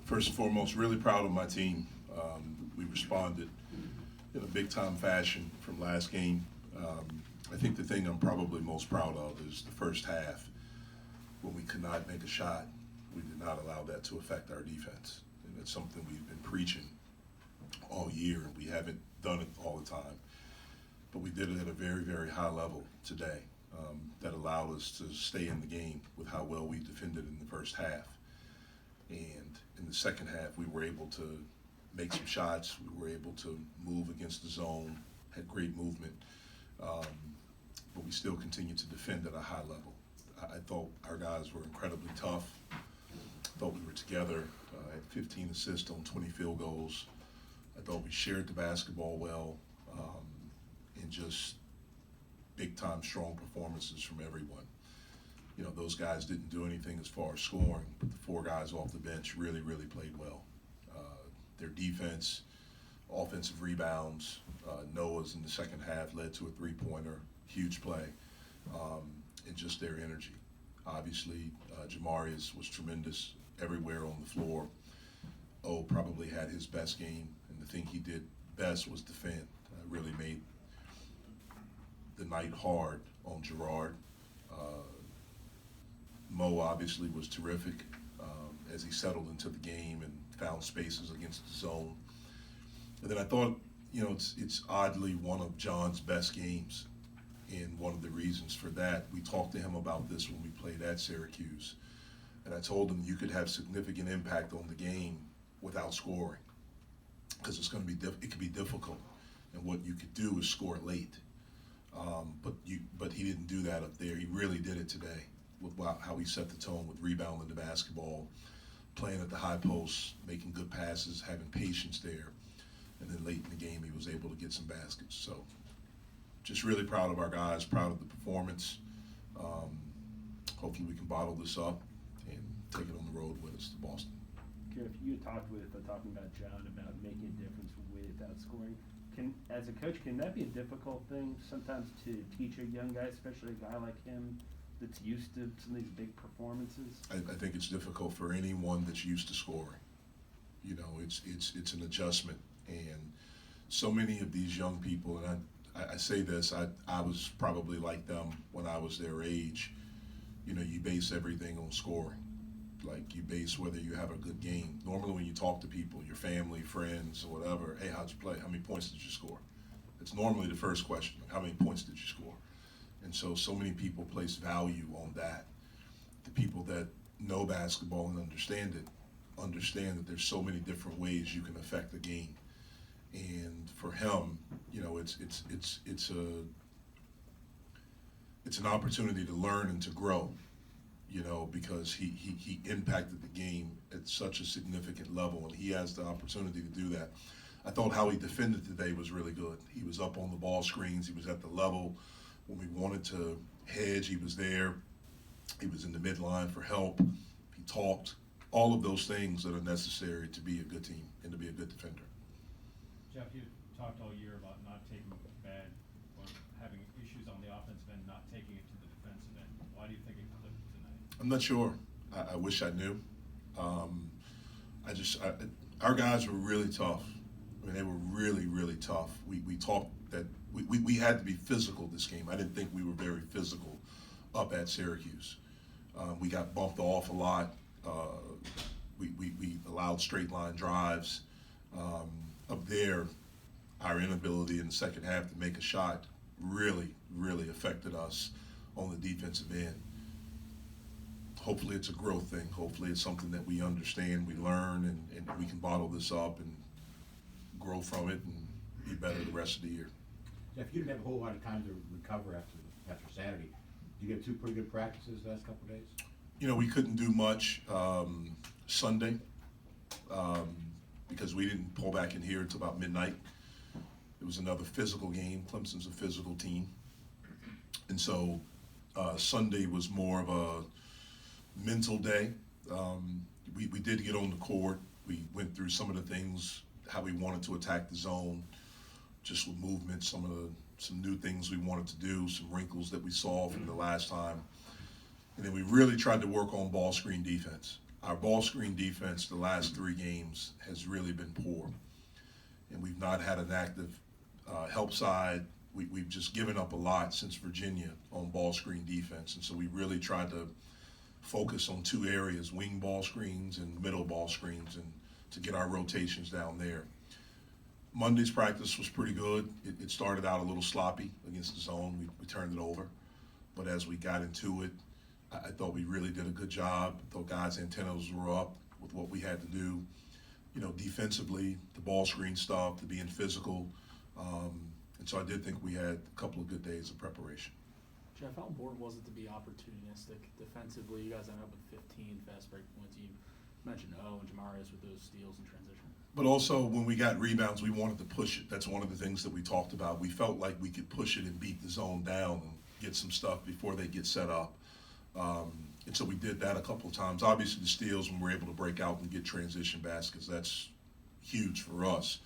First and foremost, really proud of my team. We responded in a big-time fashion from last game. I think the thing I'm probably most proud of is the first half. When we could not make a shot, we did not allow that to affect our defense. And it's something we've been preaching all year, and we haven't done it all the time. But we did it at a very, very high level today that allowed us to stay in the game with how well we defended in the first half. And in the second half, we were able to make some shots. We were able to move against the zone, had great movement, but we still continued to defend at a high level. I thought our guys were incredibly tough. I thought we were together. I had 15 assists on 20 field goals. I thought we shared the basketball well, and just big-time strong performances from everyone. You know, those guys didn't do anything as far as scoring, but the four guys off the bench really, really played well. Their defense, offensive rebounds, Noah's in the second half led to a three-pointer, huge play, and just their energy. Obviously, Jamarius was tremendous everywhere on the floor. O probably had his best game, and the thing he did best was defend. Really made the night hard on Gerard. Mo obviously was terrific as he settled into the game and found spaces against the zone. And then I thought, you know, it's oddly one of John's best games. And one of the reasons for that, we talked to him about this when we played at Syracuse. And I told him you could have significant impact on the game without scoring, because it's going to be it could be difficult. And what you could do is score late. But he didn't do that up there. He really did it today with how he set the tone with rebounding the basketball, playing at the high post, making good passes, having patience there. And then late in the game, he was able to get some baskets. So just really proud of our guys, proud of the performance. Hopefully we can bottle this up and take it on the road with us to Boston. Gareth, you had talking about John about making a difference without scoring. As a coach, can that be a difficult thing sometimes to teach a young guy, especially a guy like him that's used to some of these big performances? I think it's difficult for anyone that's used to scoring. You know, it's an adjustment, and so many of these young people, and I say this, I was probably like them when I was their age. You know, you base everything on scoring. Like, you base whether you have a good game. Normally when you talk to people, your family, friends, or whatever, hey, how'd you play? How many points did you score? It's normally the first question, like, how many points did you score? And so many people place value on that. The people that know basketball and understand that there's so many different ways you can affect the game. And for him, you know, it's an opportunity to learn and to grow, you know, because he impacted the game at such a significant level, and he has the opportunity to do that. I thought how he defended today was really good. He was up on the ball screens. He was at the level when we wanted to hedge. He was there. He was in the midline for help. He talked. All of those things that are necessary to be a good team and to be a good defender. Jeff, you talked all year about not taking bad, or having issues on the offensive end, not taking it to the defensive end. Why do you think it clicked tonight? I'm not sure. I wish I knew. Our guys were really tough. I mean, they were really, really tough. We talked that we had to be physical this game. I didn't think we were very physical up at Syracuse. We got bumped off a lot. We allowed straight line drives. Up there, our inability in the second half to make a shot really, really affected us on the defensive end. Hopefully it's a growth thing. Hopefully it's something that we understand, we learn, and we can bottle this up and grow from it and be better the rest of the year. Jeff, you didn't have a whole lot of time to recover after Saturday. Did you get two pretty good practices the last couple of days? You know, we couldn't do much Sunday because we didn't pull back in here until about midnight. It was another physical game. Clemson's a physical team. And so Sunday was more of a mental day. We did get on the court. We went through some of the things, how we wanted to attack the zone, just with movement, some new things we wanted to do, some wrinkles that we saw from the last time. And then we really tried to work on ball screen defense. our ball screen defense the last 3 games has really been poor. And we've not had an active help side. We've just given up a lot since Virginia on ball screen defense. And so we really tried to focus on 2 areas, wing ball screens and middle ball screens, and to get our rotations down there. Monday's practice was pretty good. It started out a little sloppy against the zone. We turned it over. But as we got into it, I thought we really did a good job. I thought guys' antennas were up with what we had to do. You know, defensively, the ball screen stuff, the being physical. And so I did think we had a couple of good days of preparation. Jeff, how important was it to be opportunistic defensively? You guys ended up with 15 fast break points. You mentioned O and Jamarius with those steals in transition. But also, when we got rebounds, we wanted to push it. That's one of the things that we talked about. We felt like we could push it and beat the zone down and get some stuff before they get set up. And so we did that a couple of times. Obviously, the steals, when we're able to break out and get transition baskets, that's huge for us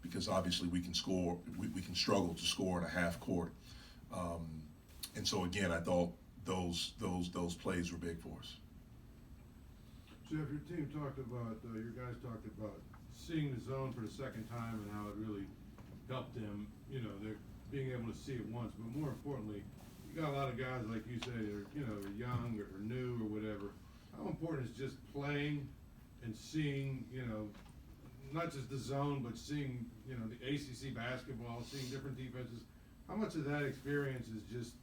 because obviously we can score. We can struggle to score in a half court. And so again, I thought those plays were big for us. Jeff, your team talked about, your guys talked about seeing the zone for the second time and how it really helped them. You know, they're being able to see it once, but more importantly, you got a lot of guys, like you say, they're young or new or whatever. How important is just playing and seeing, not just the zone, but seeing, the ACC basketball, seeing different defenses? How much of that experience is just,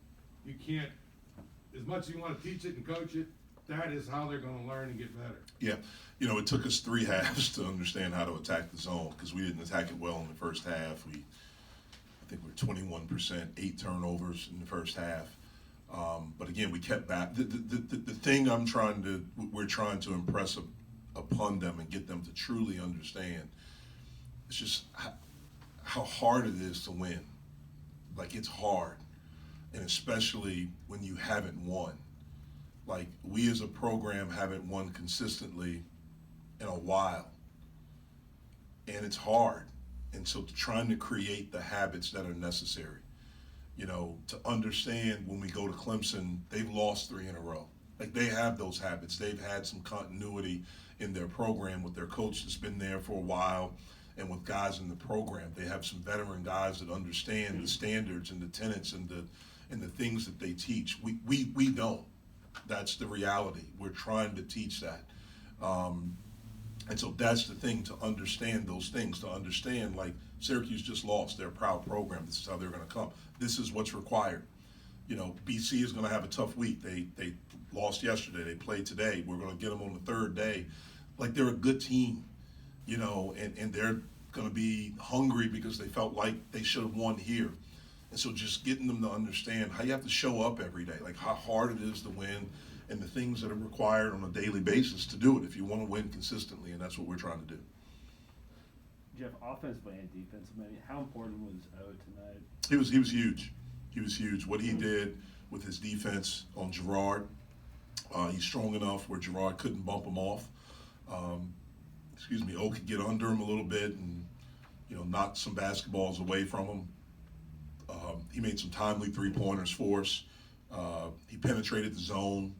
you can't, as much as you want to teach it and coach it, that is how they're going to learn and get better. Yeah, it took us 3 halves to understand how to attack the zone because we didn't attack it well in the first half. I think we're 21%, 8 turnovers in the first half. But again, we kept back. The thing we're trying to impress upon them and get them to truly understand, it's just how hard it is to win. Like, it's hard, and especially when you haven't won. Like, we as a program haven't won consistently in a while, and it's hard. And so trying to create the habits that are necessary, to understand when we go to Clemson, they've lost 3 in a row. Like, they have those habits. They've had some continuity in their program with their coach that's been there for a while, and with guys in the program. They have some veteran guys that understand the standards and the tenets and the things that they teach. We don't. That's the reality. We're trying to teach that. And so that's the thing, to understand those things, to understand, like, Syracuse just lost. They're a proud program. This is how they're going to come. This is what's required. BC is going to have a tough week. They lost yesterday. They played today. We're going to get them on the 3rd day. Like, they're a good team, and they're going to be hungry because they felt like they should have won here. And so just getting them to understand how you have to show up every day, like how hard it is to win and the things that are required on a daily basis to do it if you want to win consistently, and that's what we're trying to do. Jeff, offensively and defensively, how important was O tonight? He was huge. He was huge. What he did with his defense on Gerard, he's strong enough where Gerard couldn't bump him off. O could get under him a little bit and, knock some basketballs away from him. He made some timely 3-pointers for us. He penetrated the zone.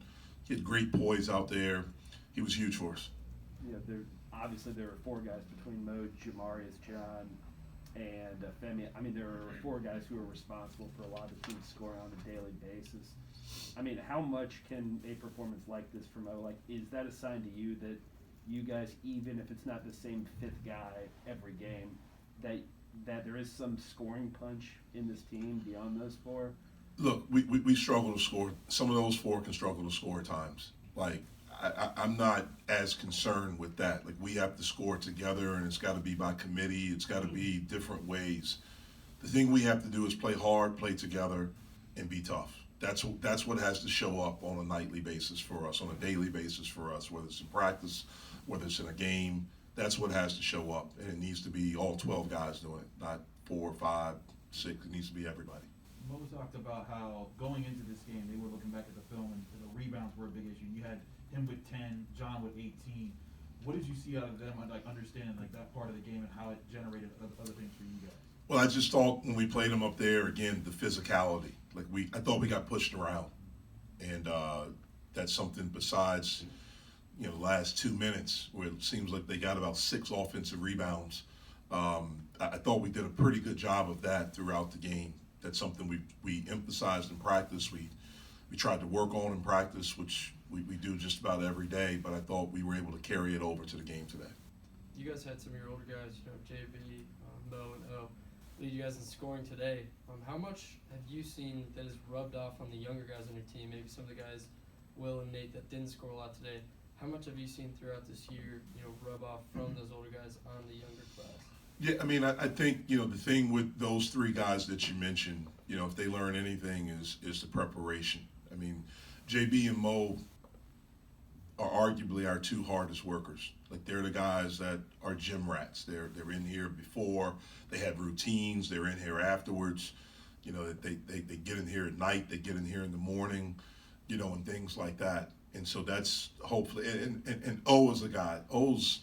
He had great poise out there. He was huge for us. Yeah, there were 4 guys between Mo, Jamarius, John, and Femi. I mean, there were 4 guys who were responsible for a lot of the team's scoring on a daily basis. I mean, how much can a performance like this from O, is that a sign to you that you guys, even if it's not the same 5th guy every game, that there is some scoring punch in this team beyond those 4? Look, we struggle to score. Some of those 4 can struggle to score at times. Like, I'm not as concerned with that. Like, we have to score together, and it's got to be by committee. It's got to be different ways. The thing we have to do is play hard, play together, and be tough. That's what has to show up on a nightly basis for us, on a daily basis for us, whether it's in practice, whether it's in a game. That's what has to show up, and it needs to be all 12 guys doing it, not 4, 5, 6. It needs to be everybody. Mo talked about how going into this game, they were looking back at the film and the rebounds were a big issue. You had him with 10, John with 18. What did you see out of them, understanding that part of the game and how it generated other things for you guys? Well, I just thought when we played them up there, again, the physicality. I thought we got pushed around, and that's something besides the last 2 minutes where it seems like they got about 6 offensive rebounds. I thought we did a pretty good job of that throughout the game. That's something we emphasized in practice. We tried to work on in practice, which we do just about every day, but I thought we were able to carry it over to the game today. You guys had some of your older guys, JB, Mo, and O, lead you guys in scoring today. How much have you seen that has rubbed off on the younger guys on your team? Maybe some of the guys, Will and Nate, that didn't score a lot today. How much have you seen throughout this year, rub off from those older guys on the younger class? Yeah, I mean, I think, the thing with those 3 guys that you mentioned, if they learn anything is the preparation. I mean, JB and Mo are arguably our 2 hardest workers. Like, they're the guys that are gym rats. They're in here before, they have routines, they're in here afterwards. They get in here at night, they get in here in the morning, and things like that. And so that's hopefully, and O is a guy. O's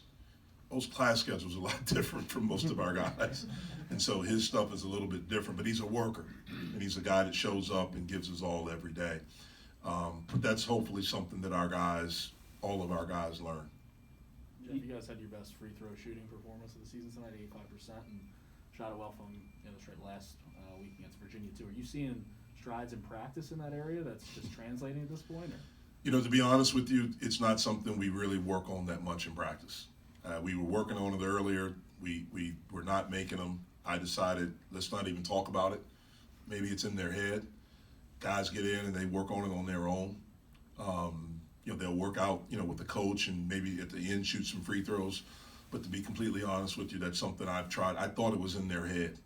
class schedule is a lot different from most of our guys. And so his stuff is a little bit different, but he's a worker, and he's a guy that shows up and gives his all every day. But that's hopefully something that all of our guys learn. Jeff, you guys had your best free throw shooting performance of the season tonight, 85%, and shot it well from the straight last week against Virginia too. Are you seeing strides in practice in that area that's just translating at this point? Or? To be honest with you, it's not something we really work on that much in practice. We were working on it earlier. We were not making them. I decided, let's not even talk about it. Maybe it's in their head. Guys get in and they work on it on their own. They'll work out, with the coach and maybe at the end shoot some free throws. But to be completely honest with you, that's something I've tried. I thought it was in their head.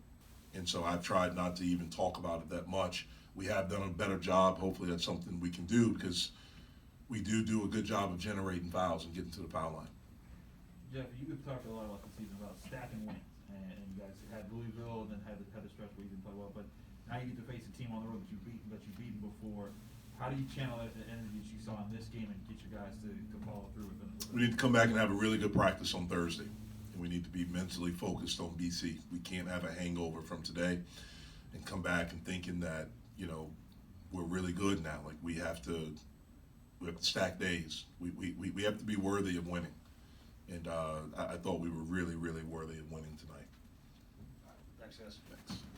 And so I've tried not to even talk about it that much. We have done a better job. Hopefully that's something we can do because we do a good job of generating fouls and getting to the foul line. Jeff, you've talked a lot about the season about stacking wins, and you guys had Louisville and then had the stretch where you didn't play well, but now you get to face a team on the road that you've beaten before. How do you channel that energy that you saw in this game and get your guys to follow through with it? We need to come back and have a really good practice on Thursday, and we need to be mentally focused on BC. We can't have a hangover from today and come back and thinking that we're really good now. Like we have to stack days. We have to be worthy of winning, and I thought we were really, really worthy of winning tonight. Thanks, guys. Thanks.